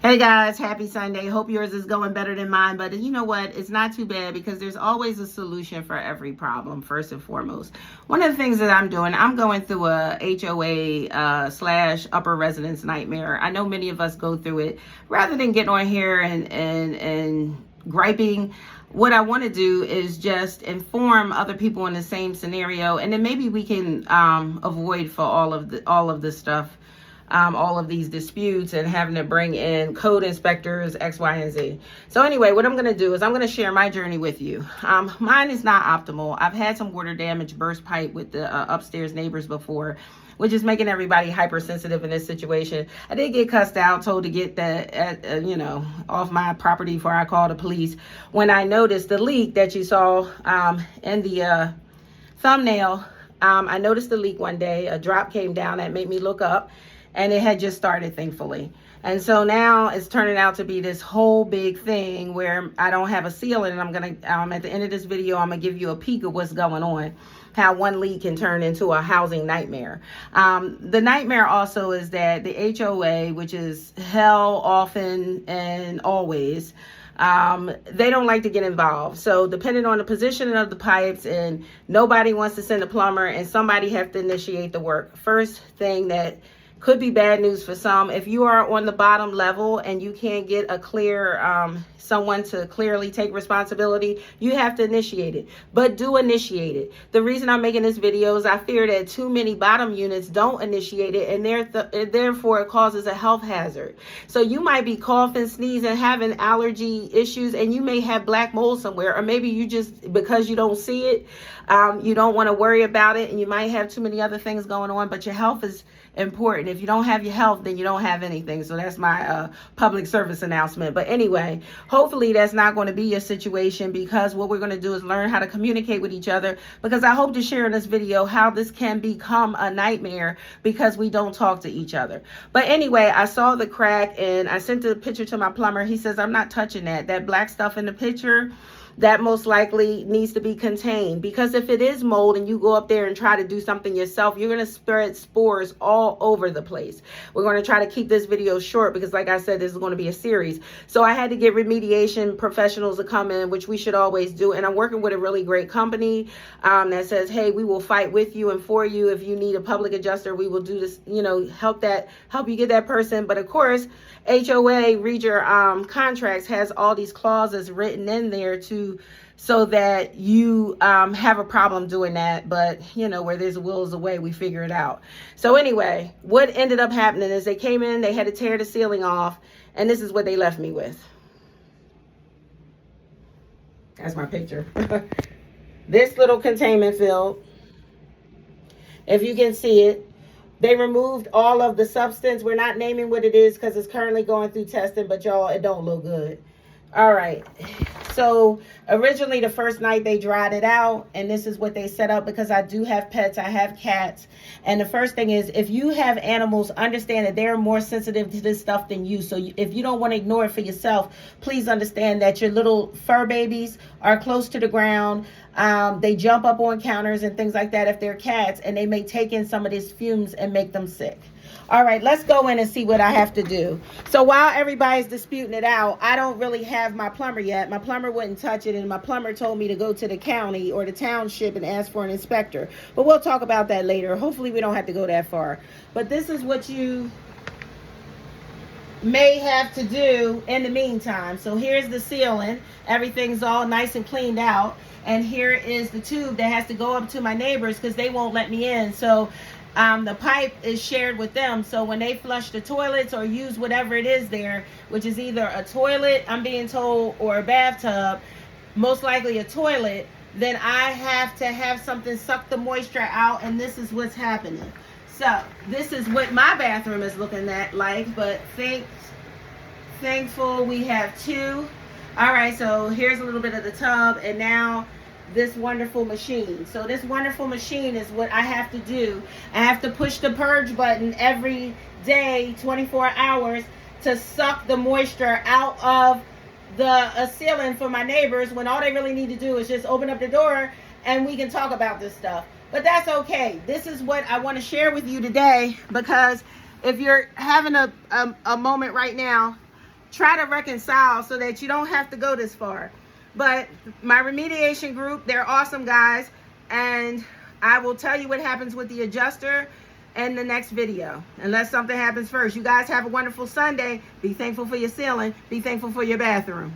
Hey guys, happy Sunday. Hope yours is going better than mine. But you know what? It's not too bad because there's always a solution for every problem, first and foremost. One of the things that I'm doing, I'm going through a HOA slash upper residence nightmare. I know many of us go through it. Rather than getting on here and griping, what I want to do is just inform other people in the same scenario, and then maybe we can avoid for all of this stuff. All of these disputes and having to bring in code inspectors, X, Y, and Z. So anyway, what I'm going to do is I'm going to share my journey with you. Mine is not optimal. I've had some water damage, burst pipe with the upstairs neighbors before, which is making everybody hypersensitive in this situation. I did get cussed out, told to get that, off my property before I called the police. When I noticed the leak that you saw in the thumbnail, I noticed the leak one day. A drop came down that made me look up. And it had just started, thankfully. And so now it's turning out to be this whole big thing where I don't have a ceiling. And I'm going to, at the end of this video, I'm going to give you a peek of what's going on, how one leak can turn into a housing nightmare. The nightmare also is that the HOA, which is hell often and always, they don't like to get involved. So depending on the position of the pipes, and nobody wants to send a plumber, and somebody have to initiate the work. First thing that could be bad news for some. If you are on the bottom level and you can't get a clear, someone to clearly take responsibility, you have to initiate it. But do initiate it. The reason I'm making this video is I fear that too many bottom units don't initiate it, and therefore it causes a health hazard. So you might be coughing, sneezing, having allergy issues, and you may have black mold somewhere, or maybe you just, because you don't see it, you don't want to worry about it, and you might have too many other things going on, but your health is important. If you don't have your health, then you don't have anything. So that's my public service announcement. But anyway, hopefully that's not going to be your situation, because what we're going to do is learn how to communicate with each other, because I hope to share in this video how this can become a nightmare because we don't talk to each other. But anyway, I saw the crack and I sent the picture to my plumber. He says, I'm not touching that. That black stuff in the picture, that most likely needs to be contained, because if it is mold and you go up there and try to do something yourself, you're going to spread spores all over the place. We're going to try to keep this video short because, like I said, this is going to be a series. So I had to get remediation professionals to come in, which we should always do. And I'm working with a really great company that says, hey, we will fight with you and for you. If you need a public adjuster, we will do this, help you get that person. But of course, HOA, read your contracts, has all these clauses written in there so that you have a problem doing that. But where there's a will is a way. We figure it out. So anyway, what ended up happening is they came in, they had to tear the ceiling off, and this is what they left me with. That's my picture. This little containment field, if you can see it. They removed all of the substance. We're not naming what it is because it's currently going through testing, but y'all, it don't look good. All right. So originally the first night they dried it out, and this is what they set up, because I do have pets. I have cats. And the first thing is, if you have animals, understand that they're more sensitive to this stuff than you. So if you don't want to ignore it for yourself, please understand that your little fur babies are close to the ground. They jump up on counters and things like that if they're cats, and they may take in some of these fumes and make them sick. All right, let's go in and see what I have to do. So while everybody's disputing it out, I don't really have my plumber yet. My plumber wouldn't touch it, and my plumber told me to go to the county or the township and ask for an inspector. But we'll talk about that later. Hopefully we don't have to go that far. But this is what you may have to do in the meantime. So here's the ceiling. Everything's all nice and cleaned out. And here is the tube that has to go up to my neighbors because they won't let me in. So the pipe is shared with them. So when they flush the toilets or use whatever it is there, which is either a toilet, I'm being told, or a bathtub, most likely a toilet, then I have to have something suck the moisture out, and this is what's happening. So this is what my bathroom is looking like, but thankful we have two. All right, so here's a little bit of the tub, and now this wonderful machine. So this wonderful machine is what I have to do. I have to push the purge button every day, 24 hours, to suck the moisture out of the ceiling for my neighbors, when all they really need to do is just open up the door and we can talk about this stuff. But that's okay. This is what I want to share with you today, because if you're having a moment right now, try to reconcile so that you don't have to go this far. But my remediation group, they're awesome guys, and I will tell you what happens with the adjuster in the next video, unless something happens first. You guys have a wonderful Sunday. Be thankful for your ceiling. Be thankful for your bathroom.